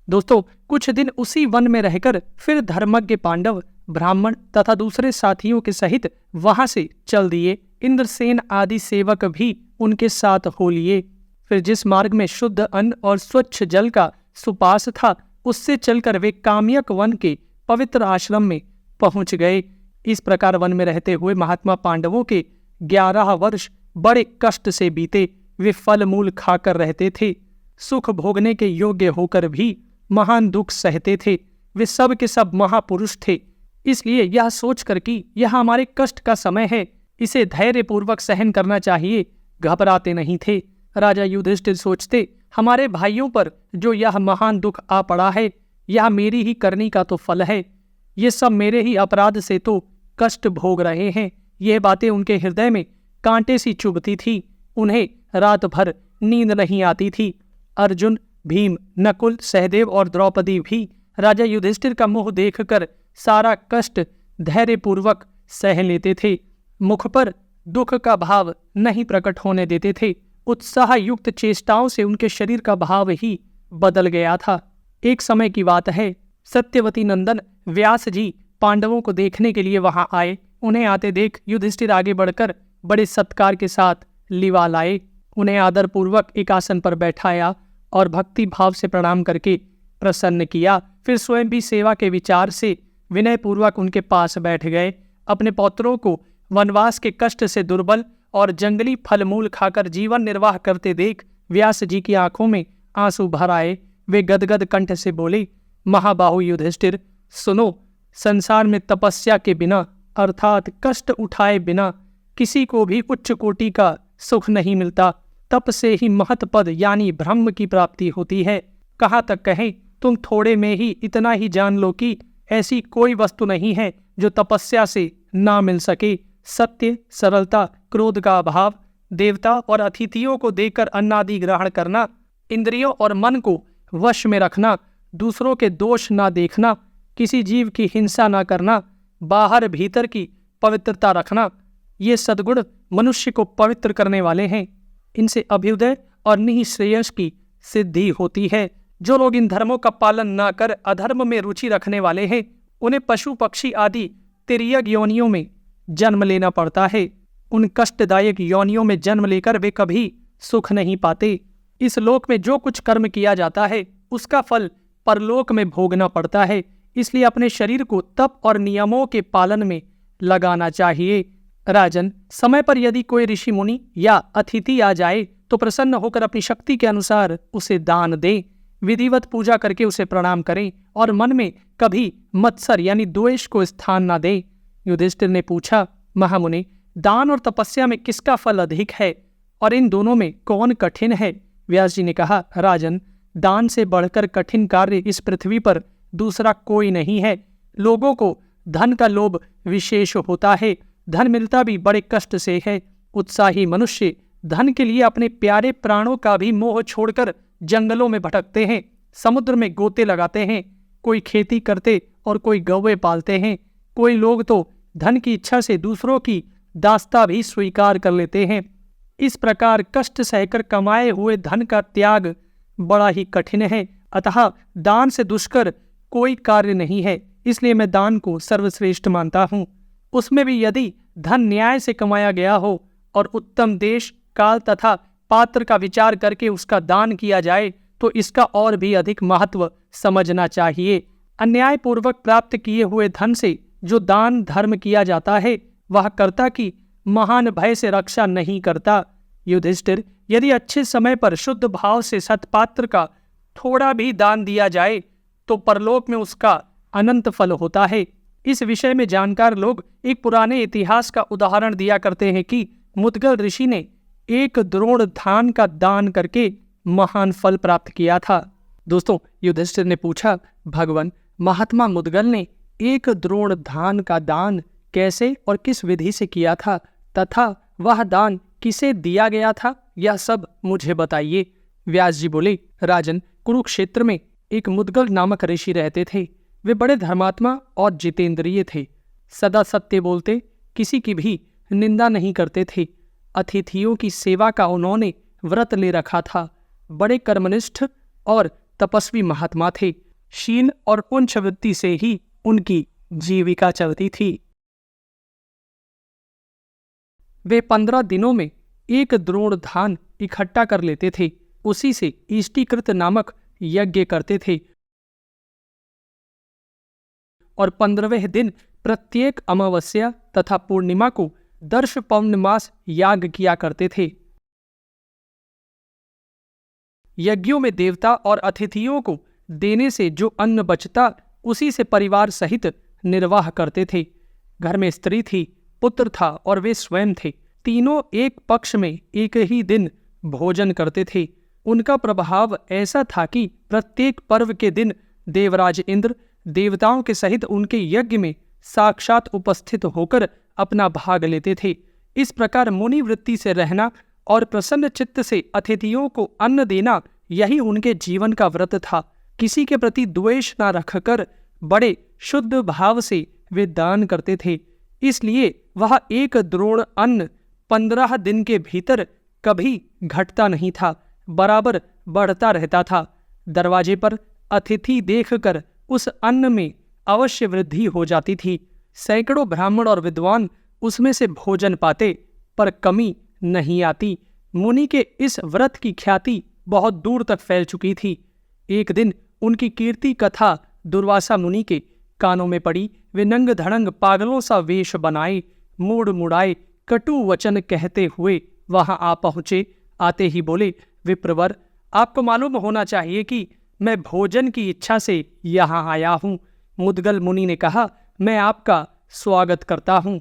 दोस्तों, कुछ दिन उसी वन में रहकर फिर धर्मज्ञ पांडव, ब्राह्मण तथा दूसरे साथियों के सहित वहां से चल दिए। इंद्रसेन आदि सेवक भी उनके साथ हो लिए। फिर जिस मार्ग में शुद्ध अन्न और स्वच्छ जल का सुपास था, उससे चलकर वे काम्यक वन के पवित्र आश्रम में पहुंच गए। इस प्रकार वन में रहते हुए महात्मा पांडवों के 11 वर्ष बड़े कष्ट से बीते। वे फल मूल खाकर रहते थे, सुख भोगने के योग्य होकर भी महान दुख सहते थे। वे सब के सब महापुरुष थे, इसलिए यह सोचकर कि यह हमारे कष्ट का समय है, इसे धैर्यपूर्वक सहन करना चाहिए, घबराते नहीं थे। राजा युधिष्ठिर सोचते, हमारे भाइयों पर जो यह महान दुख आ पड़ा है, यह मेरी ही करनी का तो फल है। ये सब मेरे ही अपराध से तो कष्ट भोग रहे हैं। ये बातें उनके हृदय में कांटे सी चुभती थी। उन्हें रात भर नींद नहीं आती थी। अर्जुन, भीम, नकुल, सहदेव और द्रौपदी भी राजा युधिष्ठिर का मुंह देखकर सारा कष्ट धैर्यपूर्वक सह लेते थे। मुख पर दुख का भाव नहीं प्रकट होने देते थे। उत्साह युक्त चेष्टाओं से उनके शरीर का भाव ही बदल गया था। एक समय की बात है, सत्यवती नंदन व्यास जी पांडवों को देखने के लिए वहां आए। उन्हें आते देख युधिष्ठिर आगे बढ़कर बड़े सत्कार के साथ लिवा लाए। उन्हें आदरपूर्वक एक आसन पर बैठाया और भक्ति भाव से प्रणाम करके प्रसन्न किया। फिर स्वयं भी सेवा के विचार से विनयपूर्वक उनके पास बैठ गए। अपने पौत्रों को वनवास के कष्ट से दुर्बल और जंगली फल मूल खाकर जीवन निर्वाह करते देख व्यास जी की आंखों में आंसू भर आए। वे गदगद कंठ से बोले, महाबाहु युधिष्ठिर, सुनो, संसार में तपस्या के बिना अर्थात कष्ट उठाए बिना किसी को भी उच्च कोटि का सुख नहीं मिलता। तप से ही महत पद यानी ब्रह्म की प्राप्ति होती है। कहाँ तक कहें, तुम थोड़े में ही इतना ही जान लो कि ऐसी कोई वस्तु नहीं है जो तपस्या से ना मिल सके। सत्य, सरलता, क्रोध का अभाव, देवता और अतिथियों को देकर अन्नादि ग्रहण करना, इंद्रियों और मन को वश में रखना, दूसरों के दोष ना देखना, किसी जीव की हिंसा ना करना, बाहर भीतर की पवित्रता रखना, ये सद्गुण मनुष्य को पवित्र करने वाले हैं। इनसे अभ्युदय और निःश्रेयस की सिद्धि होती है। जो लोग इन धर्मों का पालन ना कर अधर्म में रुचि रखने वाले हैं, उन्हें पशु पक्षी आदि तिर्यक योनियों में जन्म लेना पड़ता है। उन कष्टदायक योनियों में जन्म लेकर वे कभी सुख नहीं पाते। इस लोक में जो कुछ कर्म किया जाता है, उसका फल परलोक में भोगना पड़ता है। इसलिए अपने शरीर को तप और नियमों के पालन में लगाना चाहिए। राजन, समय पर यदि कोई ऋषि मुनि या अतिथि आ जाए तो प्रसन्न होकर अपनी शक्ति के अनुसार उसे दान दें। विधिवत पूजा करके उसे प्रणाम करें और मन में कभी मत्सर यानी द्वेष को स्थान न दें। युधिष्ठिर ने पूछा, महामुनि, दान और तपस्या में किसका फल अधिक है और इन दोनों में कौन कठिन है? व्यास जी ने कहा, राजन, दान से बढ़कर कठिन कार्य इस पृथ्वी पर दूसरा कोई नहीं है। लोगों को धन का लोभ विशेष होता है। धन मिलता भी बड़े कष्ट से है। उत्साही मनुष्य धन के लिए अपने प्यारे प्राणों का भी मोह छोड़कर जंगलों में भटकते हैं, समुद्र में गोते लगाते हैं। कोई खेती करते और कोई गौवे पालते हैं। कोई लोग तो धन की इच्छा से दूसरों की दास्ता भी स्वीकार कर लेते हैं। इस प्रकार कष्ट सहकर कमाए हुए धन का त्याग बड़ा ही कठिन है। अतः दान से दुष्कर कोई कार्य नहीं है। इसलिए मैं दान को सर्वश्रेष्ठ मानता हूँ। उसमें भी यदि धन न्याय से कमाया गया हो और उत्तम देश, काल तथा पात्र का विचार करके उसका दान किया जाए तो इसका और भी अधिक महत्व समझना चाहिए। अन्यायपूर्वक प्राप्त किए हुए धन से जो दान धर्म किया जाता है, वह कर्ता की महान भय से रक्षा नहीं करता। युधिष्ठिर, यदि अच्छे समय पर शुद्ध भाव से सत्पात्र का थोड़ा भी दान दिया जाए तो परलोक में उसका अनंत फल होता है। इस विषय में जानकार लोग एक पुराने इतिहास का उदाहरण दिया करते हैं कि मुद्गल ऋषि ने 1 द्रोण धान का दान करके महान फल प्राप्त किया था। दोस्तों, युधिष्ठिर ने पूछा, भगवान, महात्मा मुद्गल ने 1 द्रोण धान का दान कैसे और किस विधि से किया था तथा वह दान किसे दिया गया था, यह सब मुझे बताइए। व्यास जी बोले, राजन, कुरुक्षेत्र में एक मुद्गल नामक ऋषि रहते थे। वे बड़े धर्मात्मा और जितेंद्रिय थे। सदा सत्य बोलते, किसी की भी निंदा नहीं करते थे। अतिथियों की सेवा का उन्होंने व्रत ले रखा था। बड़े कर्मनिष्ठ और तपस्वी महात्मा थे। शील और पुंछ वृत्ति से ही उनकी जीविका चलती थी। वे 15 दिनों में 1 द्रोण धान इकट्ठा कर लेते थे। उसी से इष्टिकृत नामक यज्ञ करते थे और 15वें दिन प्रत्येक अमावस्या तथा पूर्णिमा को दर्श पौर्णमास याग किया करते थे। यज्ञों में देवता और अतिथियों को देने से जो अन्न बचता उसी से परिवार सहित निर्वाह करते थे। घर में स्त्री थी, पुत्र था और वे स्वयं थे। तीनों एक पक्ष में एक ही दिन भोजन करते थे। उनका प्रभाव ऐसा था कि प्रत्येक पर्व के दिन देवराज इंद्र देवताओं के सहित उनके यज्ञ में साक्षात उपस्थित होकर अपना भाग लेते थे। इस प्रकार मुनि वृत्ति से रहना और प्रसन्न चित्त से अतिथियों को अन्न देना, यही उनके जीवन का व्रत था। किसी के प्रति द्वेष न रखकर बड़े शुद्ध भाव से वे दान करते थे। इसलिए वह 1 द्रोण अन्न 15 दिन के भीतर कभी घटता नहीं था, बराबर बढ़ता रहता था। दरवाजे पर अतिथि देखकर उस अन्न में अवश्य वृद्धि हो जाती थी। सैकड़ों ब्राह्मण और विद्वान उसमें से भोजन पाते, पर कमी नहीं आती। मुनि के इस व्रत की ख्याति बहुत दूर तक फैल चुकी थी। एक दिन उनकी कीर्ति कथा दुर्वासा मुनि के कानों में पड़ी। वे नंग धड़ंग पागलों सा वेश बनाए, मूड मुड़ाए, कटु वचन कहते हुए वहां आ पहुंचे। आते ही बोले, विप्रवर, आपको मालूम होना चाहिए कि मैं भोजन की इच्छा से यहाँ आया हूँ। मुद्गल मुनि ने कहा, मैं आपका स्वागत करता हूँ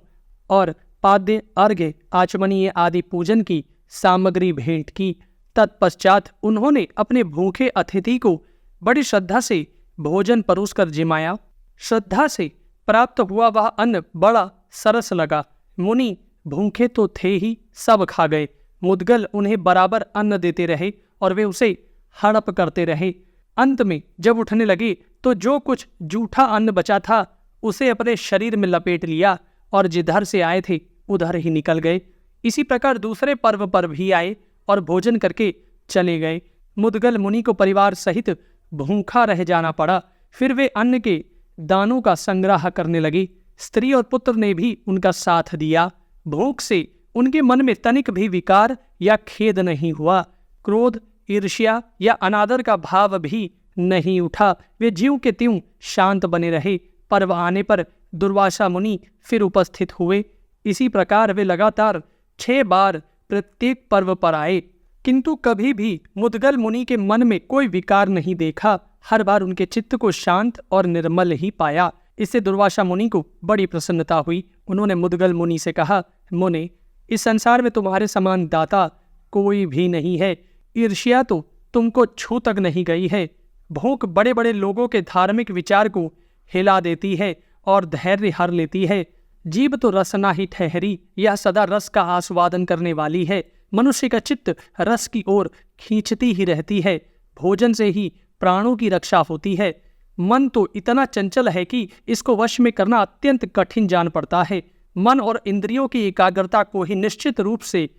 और पाद्य, अर्घ्य, आचमनीय आदि पूजन की सामग्री भेंट की। तत्पश्चात उन्होंने अपने भूखे अतिथि को बड़ी श्रद्धा से भोजन परोसकर जिमाया। श्रद्धा से प्राप्त हुआ वह अन्न बड़ा सरस लगा। मुनि भूखे तो थे ही, सब खा गए। मुद्गल उन्हें बराबर अन्न देते रहे और वे उसे हड़प करते रहे। अंत में जब उठने लगे तो जो कुछ जूठा अन्न बचा था उसे अपने शरीर में लपेट लिया और जिधर से आए थे उधर ही निकल गए। इसी प्रकार दूसरे पर्व पर भी आए और भोजन करके चले गए। मुद्गल मुनि को परिवार सहित भूखा रह जाना पड़ा। फिर वे अन्न के दानों का संग्रह करने लगे। स्त्री और पुत्र ने भी उनका साथ दिया। भूख से उनके मन में तनिक भी विकार या खेद नहीं हुआ। क्रोध, ईर्ष्या या अनादर का भाव भी नहीं उठा। वे ज्यों के त्यों शांत बने रहे। पर्व आने पर दुर्वासा मुनि फिर उपस्थित हुए। इसी प्रकार वे लगातार 6 बार प्रत्येक पर्व पर आए, किंतु कभी भी मुद्गल मुनि के मन में कोई विकार नहीं देखा। हर बार उनके चित्त को शांत और निर्मल ही पाया। इससे दुर्वासा मुनि को बड़ी प्रसन्नता हुई। उन्होंने मुद्गल मुनि से कहा, मुनि, इस संसार में तुम्हारे समान दाता कोई भी नहीं है। ईर्ष्या तो तुमको छू तक नहीं गई है। भूख बड़े बड़े लोगों के धार्मिक विचार को हिला देती है और धैर्य हर लेती है। जीभ तो रसना ही ठहरी, यह सदा रस का आस्वादन करने वाली है। मनुष्य का चित्त रस की ओर खींचती ही रहती है। भोजन से ही प्राणों की रक्षा होती है। मन तो इतना चंचल है कि इसको वश में करना अत्यंत कठिन जान पड़ता है। मन और इंद्रियों की एकाग्रता को ही निश्चित रूप से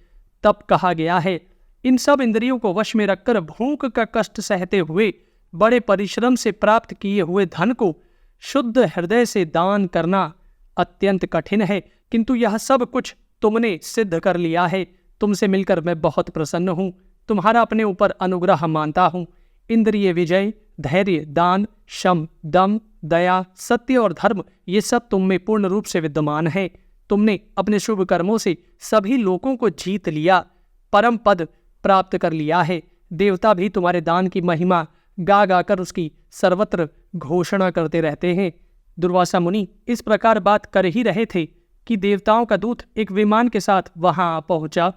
तप कहा गया है। इन सब इंद्रियों को वश में रखकर भूख का कष्ट सहते हुए बड़े परिश्रम से प्राप्त किए हुए धन को शुद्ध हृदय से दान करना अत्यंत कठिन है, किंतु यह सब कुछ तुमने सिद्ध कर लिया है। तुमसे मिलकर मैं बहुत प्रसन्न हूँ। तुम्हारा अपने ऊपर अनुग्रह मानता हूँ। इंद्रिय विजय, धैर्य, दान, शम, दम, दया, सत्य और धर्म, ये सब तुम में पूर्ण रूप से विद्यमान है। तुमने अपने शुभ कर्मों से सभी लोगों को जीत लिया, परम पद प्राप्त कर लिया है। देवता भी तुम्हारे दान की महिमा गा गाकर उसकी सर्वत्र घोषणा करते रहते हैं। दुर्वासा मुनि इस प्रकार बात कर ही रहे थे कि देवताओं का दूत एक विमान के साथ वहां आ पहुंचा।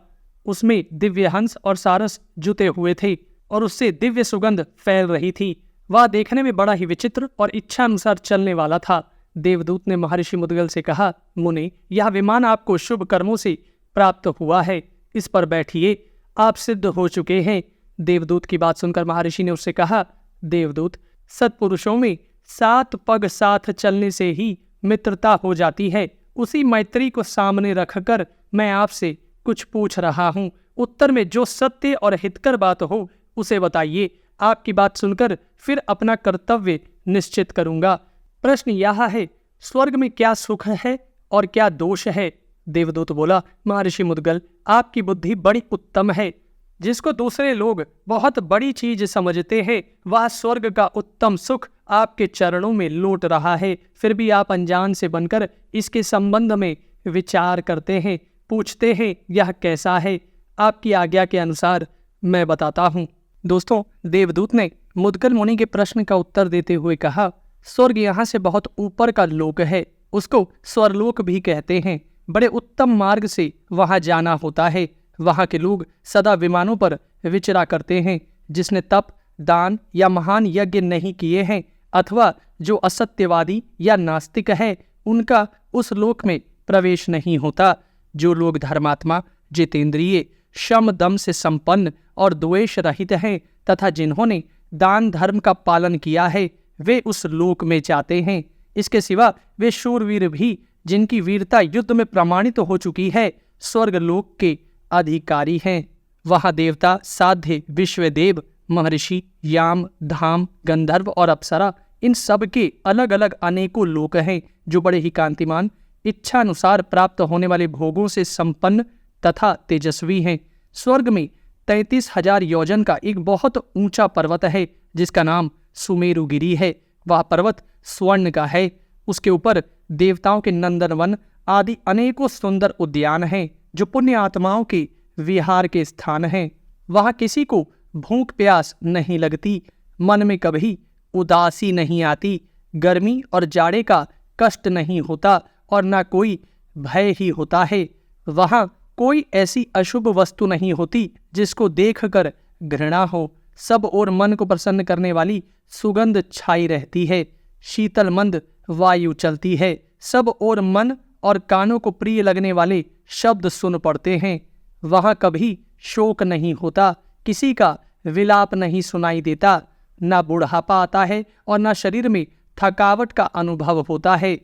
उसमें दिव्य हंस और सारस जुते हुए थे और उससे दिव्य सुगंध फैल रही थी। वह देखने में बड़ा ही विचित्र और इच्छा अनुसार चलने वाला था। देवदूत ने महर्षि मुद्गल से कहा, मुनि, यह विमान आपको शुभ कर्मों से प्राप्त हुआ है, इस पर बैठिए, आप सिद्ध हो चुके हैं। देवदूत की बात सुनकर महर्षि ने उससे कहा, देवदूत, सत्पुरुषों में 7 पग साथ चलने से ही मित्रता हो जाती है। उसी मैत्री को सामने रखकर मैं आपसे कुछ पूछ रहा हूँ। उत्तर में जो सत्य और हितकर बात हो उसे बताइए। आपकी बात सुनकर फिर अपना कर्तव्य निश्चित करूंगा। प्रश्न यह है, स्वर्ग में क्या सुख है और क्या दोष है? देवदूत बोला, महर्षि मुद्गल, आपकी बुद्धि बड़ी उत्तम है। जिसको दूसरे लोग बहुत बड़ी चीज समझते हैं वह स्वर्ग का उत्तम सुख आपके चरणों में लौट रहा है, फिर भी आप अनजान से बनकर इसके संबंध में विचार करते हैं, पूछते हैं यह कैसा है। आपकी आज्ञा के अनुसार मैं बताता हूँ। दोस्तों, देवदूत ने मुद्गल मुनि के प्रश्न का उत्तर देते हुए कहा, स्वर्ग यहाँ से बहुत ऊपर का लोक है, उसको स्वरलोक भी कहते हैं। बड़े उत्तम मार्ग से वहाँ जाना होता है। वहाँ के लोग सदा विमानों पर विचरा करते हैं। जिसने तप, दान या महान यज्ञ नहीं किए हैं अथवा जो असत्यवादी या नास्तिक है, उनका उस लोक में प्रवेश नहीं होता। जो लोग धर्मात्मा, जितेंद्रिय, शम दम से संपन्न और द्वेष रहित हैं तथा जिन्होंने दान धर्म का पालन किया है, वे उस लोक में जाते हैं। इसके सिवा वे शूरवीर भी, जिनकी वीरता युद्ध में प्रमाणित हो चुकी है, स्वर्ग लोक के अधिकारी हैं। वहाँ देवता, साध्य, विश्वदेव, महर्षि, याम, धाम, गंधर्व और अप्सरा, इन सब के अलग अलग अनेकों लोक हैं जो बड़े ही कांतिमान, इच्छानुसार प्राप्त होने वाले भोगों से संपन्न तथा तेजस्वी हैं। स्वर्ग में 33,000 योजन का एक बहुत ऊंचा पर्वत है जिसका नाम सुमेरुगिरी है। वह पर्वत स्वर्ण का है। उसके ऊपर देवताओं के नंदनवन आदि अनेकों सुंदर उद्यान हैं जो पुण्य आत्माओं के विहार के स्थान हैं। वहाँ किसी को भूख प्यास नहीं लगती, मन में कभी उदासी नहीं आती, गर्मी और जाड़े का कष्ट नहीं होता और न कोई भय ही होता है। वहाँ कोई ऐसी अशुभ वस्तु नहीं होती जिसको देखकर घृणा हो। सब और मन को प्रसन्न करने वाली सुगंध छाई रहती है। शीतल मंद वायु चलती है। सब और मन और कानों को प्रिय लगने वाले शब्द सुन पड़ते हैं। वहाँ कभी शोक नहीं होता, किसी का विलाप नहीं सुनाई देता, न बुढ़ापा आता है और न शरीर में थकावट का अनुभव होता है।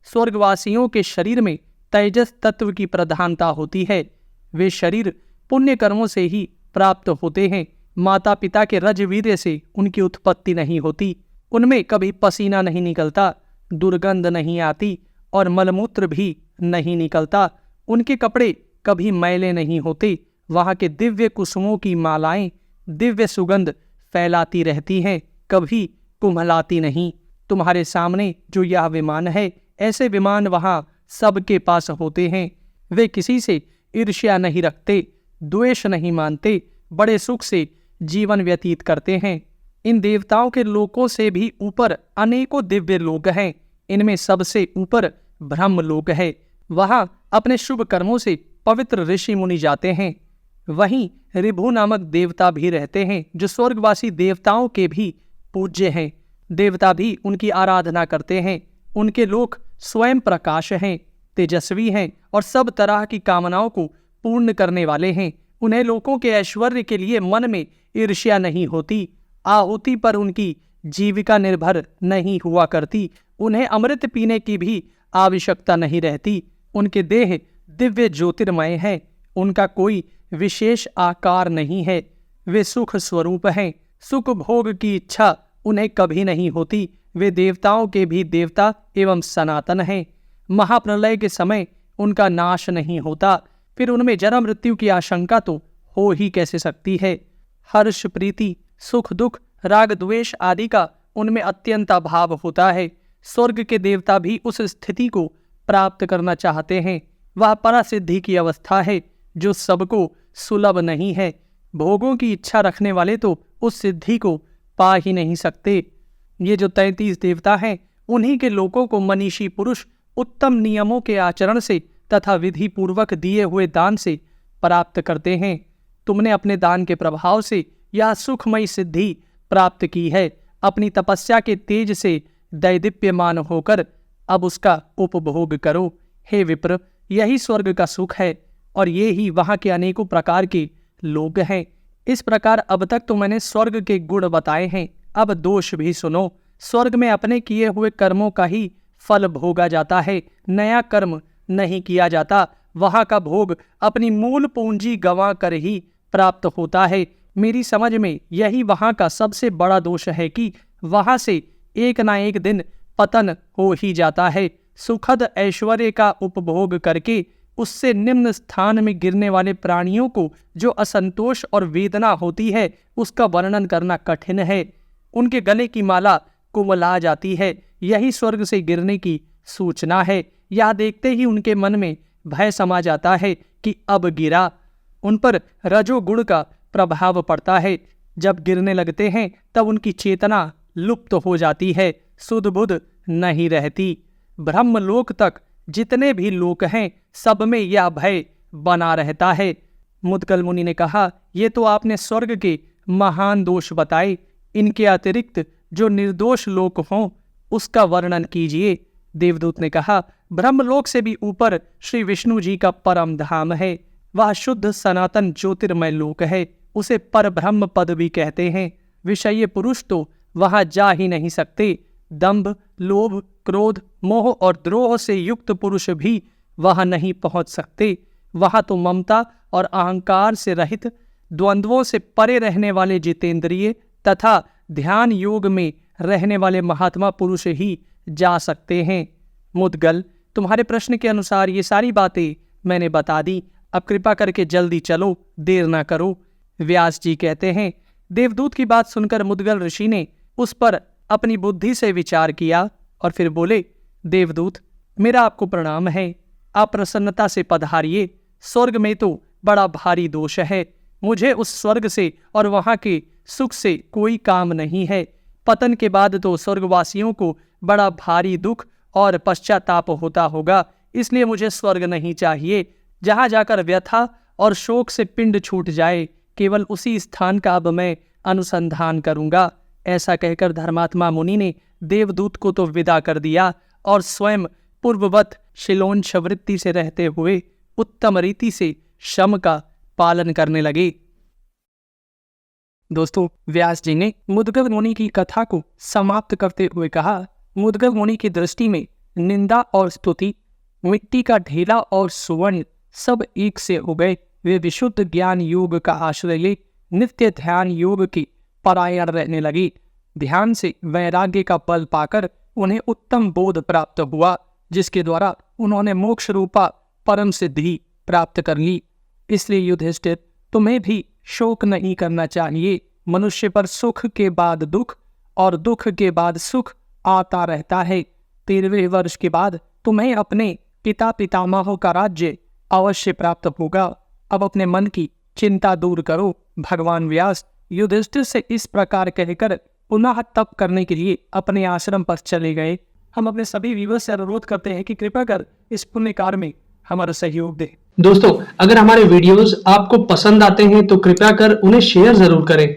स्वर्गवासियों के शरीर में तेजस तत्व की प्रधानता होती है। वे शरीर पुण्य कर्मों से ही प्राप्त होते हैं। माता पिता के रजवीर्य से उनकी उत्पत्ति नहीं होती। उनमें कभी पसीना नहीं निकलता, दुर्गंध नहीं आती और मलमूत्र भी नहीं निकलता। उनके कपड़े कभी मैले नहीं होते। वहाँ के दिव्य कुसुमों की मालाएं दिव्य सुगंध फैलाती रहती हैं, कभी कुम्हलाती नहीं। तुम्हारे सामने जो यह विमान है, ऐसे विमान वहाँ सबके पास होते हैं। वे किसी से ईर्ष्या नहीं रखते, द्वेष नहीं मानते, बड़े सुख से जीवन व्यतीत करते हैं। इन देवताओं के लोकों से भी ऊपर अनेकों दिव्य लोक हैं। इनमें सबसे ऊपर ब्रह्म लोक है। वहाँ अपने शुभ कर्मों से पवित्र ऋषि मुनि जाते हैं। वहीं ऋभु नामक देवता भी रहते हैं जो स्वर्गवासी देवताओं के भी पूज्य हैं। देवता भी उनकी आराधना करते हैं। उनके लोक स्वयं प्रकाश हैं, तेजस्वी हैं और सब तरह की कामनाओं को पूर्ण करने वाले हैं। उन्हें लोकों के ऐश्वर्य के लिए मन में ईर्ष्या नहीं होती। आहुति पर उनकी जीविका निर्भर नहीं हुआ करती। उन्हें अमृत पीने की भी आवश्यकता नहीं रहती। उनके देह दिव्य ज्योतिर्मय हैं। उनका कोई विशेष आकार नहीं है। वे सुख स्वरूप हैं। सुख भोग की इच्छा उन्हें कभी नहीं होती। वे देवताओं के भी देवता एवं सनातन हैं। महाप्रलय के समय उनका नाश नहीं होता। फिर उनमें जन्म मृत्यु की आशंका तो हो ही कैसे सकती है। हर्ष, प्रीति, सुख, दुख, राग, द्वेष आदि का उनमें अत्यंत अभाव होता है। स्वर्ग के देवता भी उस स्थिति को प्राप्त करना चाहते हैं। वह परासिद्धि की अवस्था है जो सबको सुलभ नहीं है। भोगों की इच्छा रखने वाले तो उस सिद्धि को पा ही नहीं सकते। ये जो 33 देवता हैं, उन्हीं के लोकों को मनीषी पुरुष उत्तम नियमों के आचरण से तथा विधि पूर्वक दिए हुए दान से प्राप्त करते हैं। तुमने अपने दान के प्रभाव से यह सुखमयी सिद्धि प्राप्त की है। अपनी तपस्या के तेज से दैदीप्यमान होकर अब उसका उपभोग करो। हे विप्र, यही स्वर्ग का सुख है और ये ही वहाँ के अनेकों प्रकार के लोग हैं। इस प्रकार अब तक तो मैंने स्वर्ग के गुण बताए हैं, अब दोष भी सुनो। स्वर्ग में अपने किए हुए कर्मों का ही फल भोगा जाता है, नया कर्म नहीं किया जाता। वहाँ का भोग अपनी मूल पूंजी गंवा कर ही प्राप्त होता है। मेरी समझ में यही वहां का सबसे बड़ा दोष है कि वहां से एक ना एक दिन पतन हो ही जाता है। सुखद ऐश्वर्य का उपभोग करके उससे निम्न स्थान में गिरने वाले प्राणियों को जो असंतोष और वेदना होती है उसका वर्णन करना कठिन है। उनके गले की माला कुमला जाती है, यही स्वर्ग से गिरने की सूचना है। यह देखते ही उनके मन में भय समा जाता है कि अब गिरा। उन पर रजोगुण का प्रभाव पड़ता है। जब गिरने लगते हैं तब उनकी चेतना लुप्त हो जाती है, सुध बुध नहीं रहती। ब्रह्मलोक तक जितने भी लोक हैं सब में यह भय बना रहता है। मुद्गल मुनि ने कहा, ये तो आपने स्वर्ग के महान दोष बताए, इनके अतिरिक्त जो निर्दोष लोक हों उसका वर्णन कीजिए। देवदूत ने कहा, ब्रह्मलोक से भी ऊपर श्री विष्णु जी का परम धाम है। वह शुद्ध सनातन ज्योतिर्मय लोक है, उसे पर ब्रह्म पद भी कहते हैं। विषयी पुरुष तो वहां जा ही नहीं सकते। दंभ, लोभ, क्रोध, मोह और द्रोह से युक्त पुरुष भी वहां नहीं पहुंच सकते। वहां तो ममता और अहंकार से रहित, द्वंद्वों से परे रहने वाले जितेंद्रिय तथा ध्यान योग में रहने वाले महात्मा पुरुष ही जा सकते हैं। मुद्गल, तुम्हारे प्रश्न के अनुसार ये सारी बातें मैंने बता दी। अब कृपा करके जल्दी चलो, देर ना करो। व्यास जी कहते हैं, देवदूत की बात सुनकर मुद्गल ऋषि ने उस पर अपनी बुद्धि से विचार किया और फिर बोले, देवदूत, मेरा आपको प्रणाम है। आप प्रसन्नता से पधारिए। स्वर्ग में तो बड़ा भारी दोष है। मुझे उस स्वर्ग से और वहां के सुख से कोई काम नहीं है। पतन के बाद तो स्वर्गवासियों को बड़ा भारी दुख और पश्चाताप होता होगा, इसलिए मुझे स्वर्ग नहीं चाहिए जहां जाकर व्यथा और शोक से पिंड छूट जाए। केवल उसी स्थान का अब मैं अनुसंधान करूंगा। ऐसा कहकर धर्मात्मा मुनि ने देवदूत को तो विदा कर दिया और स्वयं पूर्ववत शिलोंच वृत्ति से रहते हुए उत्तम रीति से शम का पालन करने लगे। दोस्तों, व्यास जी ने मुद्गल मुनि की कथा को समाप्त करते हुए कहा, मुद्गल मुनि की दृष्टि में निंदा और स्तुति, मिट्टी का ढेला और सुवर्ण सब एक से हो गए। वे विशुद्ध ज्ञान योग का आश्रय ले नित्य ध्यान योग की परायण रहने लगी। ध्यान से वैराग्य का बल पाकर उन्हें उत्तम बोध प्राप्त हुआ, जिसके द्वारा उन्होंने मोक्ष रूपा परम सिद्धि प्राप्त कर ली। इसलिए युधिष्ठिर, तुम्हें भी शोक नहीं करना चाहिए। मनुष्य पर सुख के बाद दुख और दुख के बाद सुख आता रहता है। 13वें वर्ष के बाद तुम्हें अपने पिता पितामहों का राज्य अवश्य प्राप्त होगा। अब अपने मन की चिंता दूर करो। भगवान व्यास युधिष्ठिर से इस प्रकार कहकर पुनः तप करने के लिए अपने आश्रम पर चले गए। हम अपने सभी व्यूअर्स से अनुरोध करते हैं कि कृपा कर इस पुण्य कार्य में हमारा सहयोग दें। दोस्तों, अगर हमारे वीडियोस आपको पसंद आते हैं तो कृपया कर उन्हें शेयर जरूर करें